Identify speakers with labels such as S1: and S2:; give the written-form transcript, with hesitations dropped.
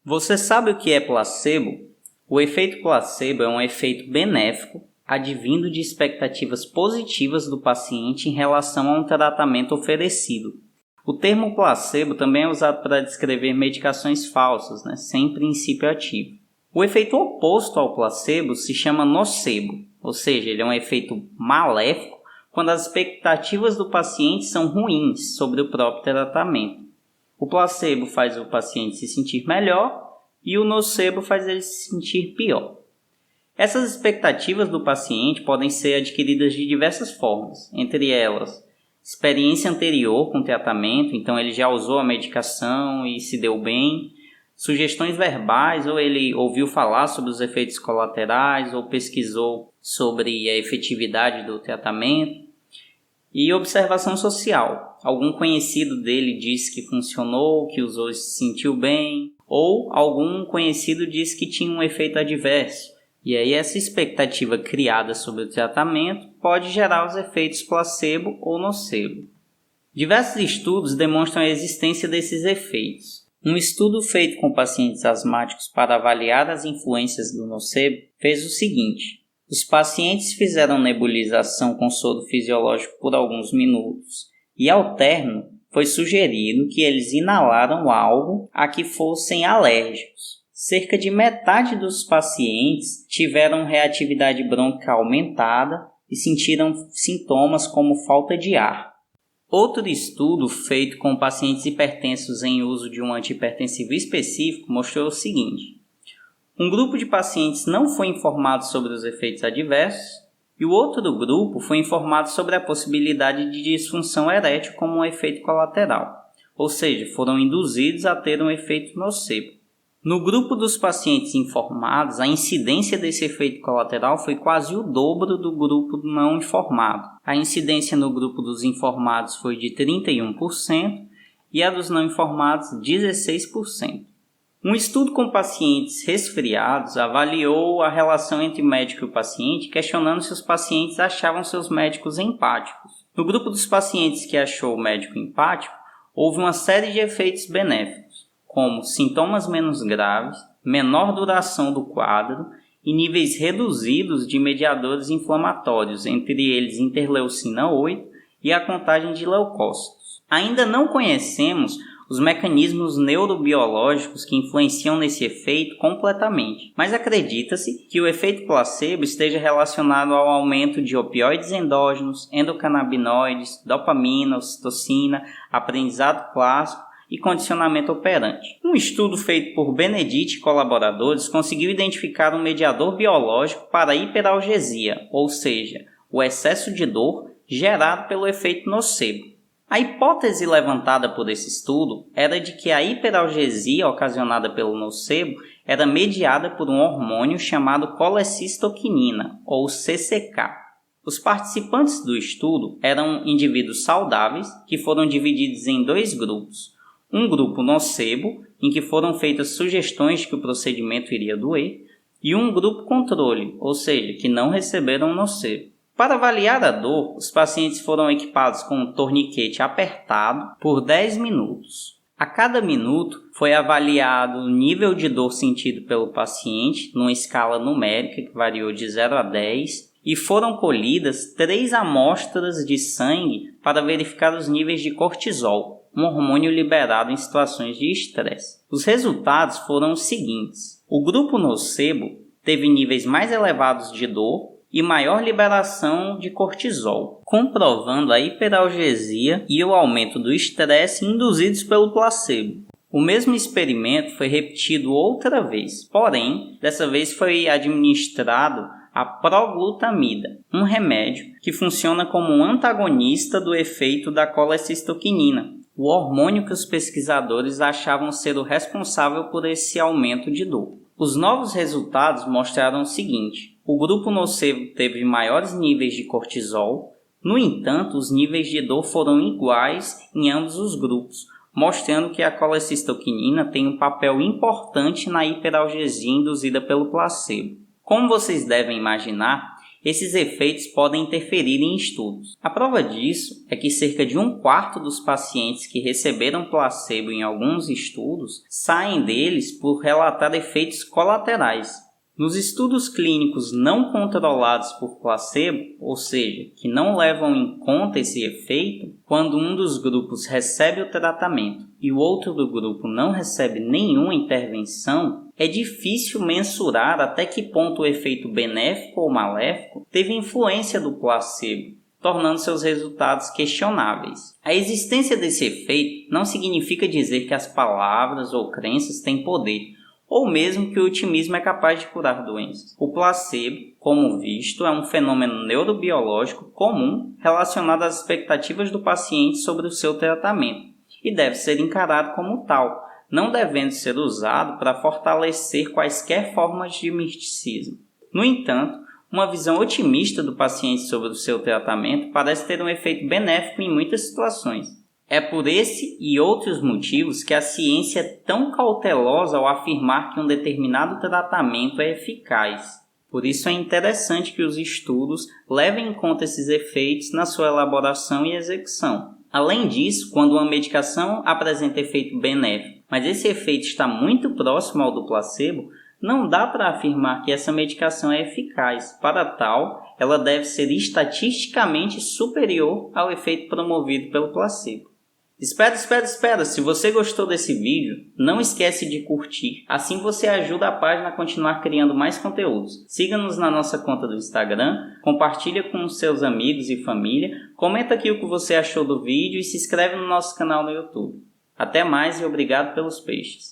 S1: Você sabe o que é placebo? O efeito placebo é um efeito benéfico advindo de expectativas positivas do paciente em relação a um tratamento oferecido. O termo placebo também é usado para descrever medicações falsas, sem princípio ativo. O efeito oposto ao placebo se chama nocebo, ou seja, ele é um efeito maléfico quando as expectativas do paciente são ruins sobre o próprio tratamento. O placebo faz o paciente se sentir melhor e o nocebo faz ele se sentir pior. Essas expectativas do paciente podem ser adquiridas de diversas formas, entre elas experiência anterior com o tratamento, então ele já usou a medicação e se deu bem, sugestões verbais, ou ele ouviu falar sobre os efeitos colaterais, ou pesquisou sobre a efetividade do tratamento, e observação social. Algum conhecido dele disse que funcionou, que usou e se sentiu bem, ou algum conhecido disse que tinha um efeito adverso. E aí essa expectativa criada sobre o tratamento pode gerar os efeitos placebo ou nocebo. Diversos estudos demonstram a existência desses efeitos. Um estudo feito com pacientes asmáticos para avaliar as influências do nocebo fez o seguinte: os pacientes fizeram nebulização com soro fisiológico por alguns minutos e, ao término, foi sugerido que eles inalaram algo a que fossem alérgicos. Cerca de metade dos pacientes tiveram reatividade brônquica aumentada e sentiram sintomas como falta de ar. Outro estudo feito com pacientes hipertensos em uso de um antihipertensivo específico mostrou o seguinte: um grupo de pacientes não foi informado sobre os efeitos adversos e o outro grupo foi informado sobre a possibilidade de disfunção erétil como um efeito colateral, ou seja, foram induzidos a ter um efeito nocebo. No grupo dos pacientes informados, a incidência desse efeito colateral foi quase o dobro do grupo não informado. A incidência no grupo dos informados foi de 31% e a dos não informados 16%. Um estudo com pacientes resfriados avaliou a relação entre o médico e o paciente, questionando se os pacientes achavam seus médicos empáticos. No grupo dos pacientes que achou o médico empático, houve uma série de efeitos benéficos, como sintomas menos graves, menor duração do quadro e níveis reduzidos de mediadores inflamatórios, entre eles interleucina 8 e a contagem de leucócitos. Ainda não conhecemos os mecanismos neurobiológicos que influenciam nesse efeito completamente, mas acredita-se que o efeito placebo esteja relacionado ao aumento de opioides endógenos, endocannabinoides, dopamina, ocitocina, aprendizado clássico e condicionamento operante. Um estudo feito por Benedict e colaboradores conseguiu identificar um mediador biológico para a hiperalgesia, ou seja, o excesso de dor gerado pelo efeito nocebo. A hipótese levantada por esse estudo era de que a hiperalgesia ocasionada pelo nocebo era mediada por um hormônio chamado colecistoquinina, ou CCK. Os participantes do estudo eram indivíduos saudáveis que foram divididos em dois grupos. Um grupo nocebo, em que foram feitas sugestões de que o procedimento iria doer, e um grupo controle, ou seja, que não receberam nocebo. Para avaliar a dor, os pacientes foram equipados com um torniquete apertado por 10 minutos. A cada minuto foi avaliado o nível de dor sentido pelo paciente numa escala numérica que variou de 0 a 10 e foram colhidas 3 amostras de sangue para verificar os níveis de cortisol, um hormônio liberado em situações de estresse. Os resultados foram os seguintes: o grupo nocebo teve níveis mais elevados de dor e maior liberação de cortisol, comprovando a hiperalgesia e o aumento do estresse induzidos pelo placebo. O mesmo experimento foi repetido outra vez, porém, dessa vez foi administrado a proglutamida, um remédio que funciona como um antagonista do efeito da colecistoquinina, o hormônio que os pesquisadores achavam ser o responsável por esse aumento de dor. Os novos resultados mostraram o seguinte: o grupo nocebo teve maiores níveis de cortisol, no entanto, os níveis de dor foram iguais em ambos os grupos, mostrando que a colecistoquinina tem um papel importante na hiperalgesia induzida pelo placebo. Como vocês devem imaginar, esses efeitos podem interferir em estudos. A prova disso é que cerca de 1/4 dos pacientes que receberam placebo em alguns estudos saem deles por relatar efeitos colaterais. Nos estudos clínicos não controlados por placebo, ou seja, que não levam em conta esse efeito, quando um dos grupos recebe o tratamento e o outro do grupo não recebe nenhuma intervenção, é difícil mensurar até que ponto o efeito benéfico ou maléfico teve influência do placebo, tornando seus resultados questionáveis. A existência desse efeito não significa dizer que as palavras ou crenças têm poder, ou mesmo que o otimismo é capaz de curar doenças. O placebo, como visto, é um fenômeno neurobiológico comum relacionado às expectativas do paciente sobre o seu tratamento e deve ser encarado como tal, não devendo ser usado para fortalecer quaisquer formas de misticismo. No entanto, uma visão otimista do paciente sobre o seu tratamento parece ter um efeito benéfico em muitas situações. É por esse e outros motivos que a ciência é tão cautelosa ao afirmar que um determinado tratamento é eficaz. Por isso é interessante que os estudos levem em conta esses efeitos na sua elaboração e execução. Além disso, quando uma medicação apresenta efeito benéfico, mas esse efeito está muito próximo ao do placebo, não dá para afirmar que essa medicação é eficaz. Para tal, ela deve ser estatisticamente superior ao efeito promovido pelo placebo. Espera! Se você gostou desse vídeo, não esquece de curtir, assim você ajuda a página a continuar criando mais conteúdos. Siga-nos na nossa conta do Instagram, compartilha com seus amigos e família, comenta aqui o que você achou do vídeo e se inscreve no nosso canal no YouTube. Até mais e obrigado pelos peixes!